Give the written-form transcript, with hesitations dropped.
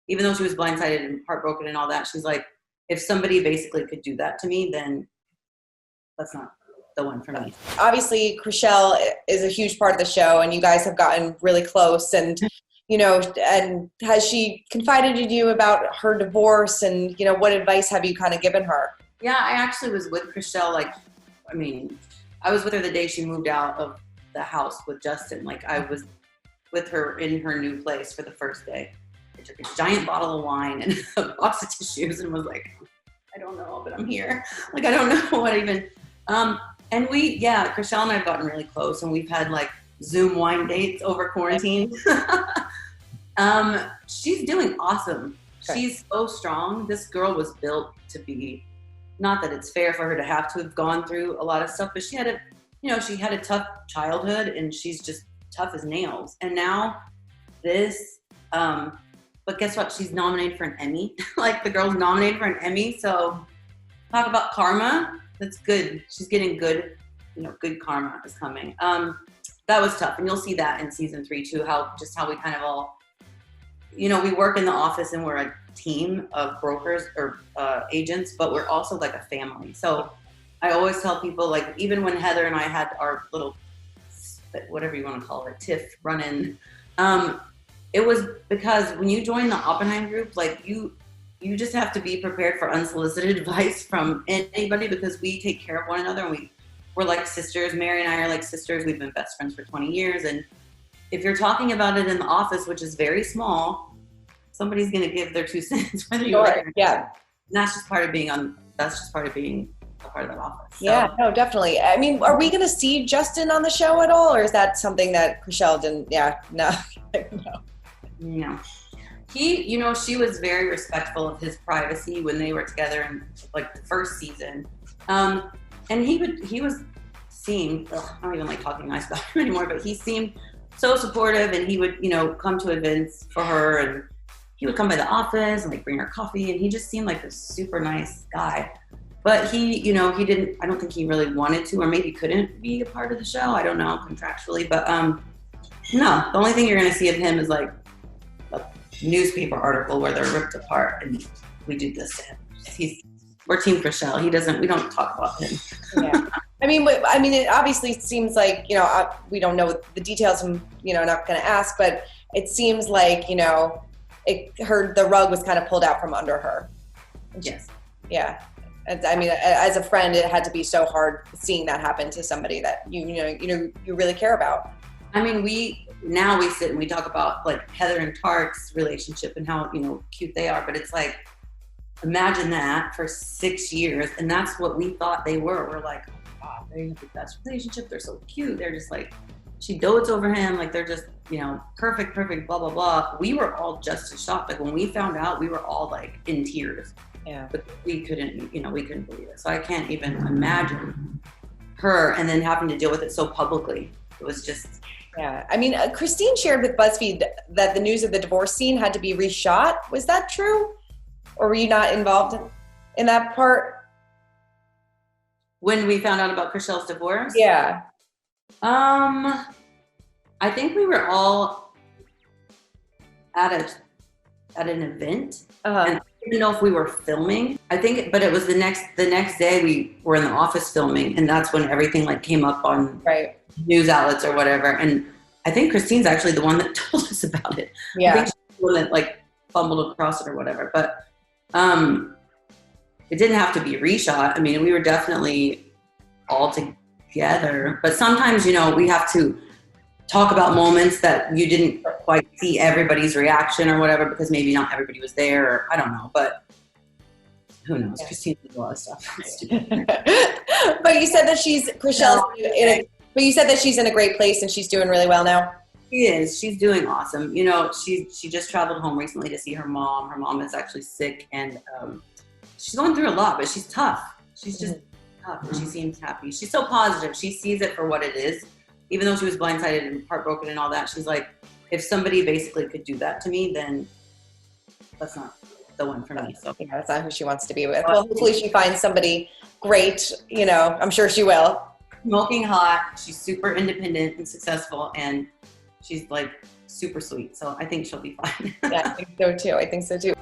even though she was blindsided and heartbroken and all that, she's like, if somebody basically could do that to me, then that's not the one for me. Obviously, Chrishell is a huge part of the show, and you guys have gotten really close. And, and has she confided in you about her divorce? And, what advice have you kind of given her? Yeah, I actually was with Chrishell. I was with her the day she moved out of the house with Justin. I was with her in her new place for the first day. I took a giant bottle of wine and a box of tissues and was like, I don't know, but I'm here. I don't know what even. And Chrishell and I have gotten really close, and we've had Zoom wine dates over quarantine. She's doing awesome. Okay. She's so strong. This girl was built to be, not that it's fair for her to have gone through a lot of stuff, but she had a tough childhood, and she's just tough as nails. And now this, but guess what? She's nominated for an Emmy. The girl's nominated for an Emmy. So talk about karma. That's good. She's getting good, good karma is coming. That was tough. And you'll see that in season 3 too, how we kind of all, we work in the office and we're a team of brokers or agents, but we're also like a family. So I always tell people, even when Heather and I had our little, whatever you want to call it, tiff run-in, it was because when you join the Oppenheim group, you just have to be prepared for unsolicited advice from anybody, because we take care of one another, and we're like sisters. Mary and I are like sisters. We've been best friends for 20 years. And if you're talking about it in the office, which is very small, somebody's going to give their 2 cents, whether you like it or not. Yeah. And that's just part of being a part of that office. So. Yeah, no, definitely. I mean, are we going to see Justin on the show at all? Or is that something that Chrishell didn't? Yeah, no. No. He, she was very respectful of his privacy when they were together in the first season. And he seemed, I don't even like talking nice about him anymore, but he seemed so supportive, and he would, come to events for her, and he would come by the office and bring her coffee, and he just seemed like a super nice guy. But he, he didn't, I don't think he really wanted to, or maybe couldn't be a part of the show. I don't know, contractually, but no, the only thing you're going to see of him is a newspaper article where they're ripped apart, and we do this to him. We're Team Chrishell. We don't talk about him. Yeah. I mean, it obviously seems like, we don't know the details, and, not going to ask, but it seems like, the rug was kind of pulled out from under her. Yes. Yeah. I mean, as a friend, it had to be so hard seeing that happen to somebody that you really care about. I mean, we sit and we talk about Heather and Tark's relationship and how, cute they are. But it's imagine that for 6 years. And that's what we thought they were. We're like, oh God, they have the best relationship. They're so cute. They're just she dotes over him. They're just, perfect, blah, blah, blah. We were all just as shocked. When we found out, we were all in tears. Yeah. But we couldn't believe it. So I can't even imagine her and then having to deal with it so publicly. It was just... Yeah. I mean, Christine shared with BuzzFeed that the news of the divorce scene had to be reshot. Was that true? Or were you not involved in that part? When we found out about Chrishell's divorce? Yeah. I think we were all at an event. Uh-huh. And I didn't know if we were filming. I think, but it was the next day we were in the office filming, and that's when everything came up on news outlets or whatever. And I think Christine's actually the one that told us about it. Yeah. I think she's the one that fumbled across it or whatever. But it didn't have to be reshot. I mean, we were definitely all together. But sometimes, we have to talk about moments that you didn't quite see everybody's reaction or whatever, because maybe not everybody was there, or I don't know, but who knows? Yeah. Christine did a lot of stuff. But you said that you said that she's in a great place and she's doing really well now. She is. She's doing awesome. She just traveled home recently to see her mom. Her mom is actually sick, and she's going through a lot, but she's tough. She's just tough, and she seems happy. She's so positive. She sees it for what it is. Even though she was blindsided and heartbroken and all that, she's like, if somebody basically could do that to me, then that's not the one for me. So yeah, that's not who she wants to be with. Well, hopefully she finds somebody great. I'm sure she will. Smoking hot. She's super independent and successful, and she's super sweet. So I think she'll be fine. Yeah, I think so too.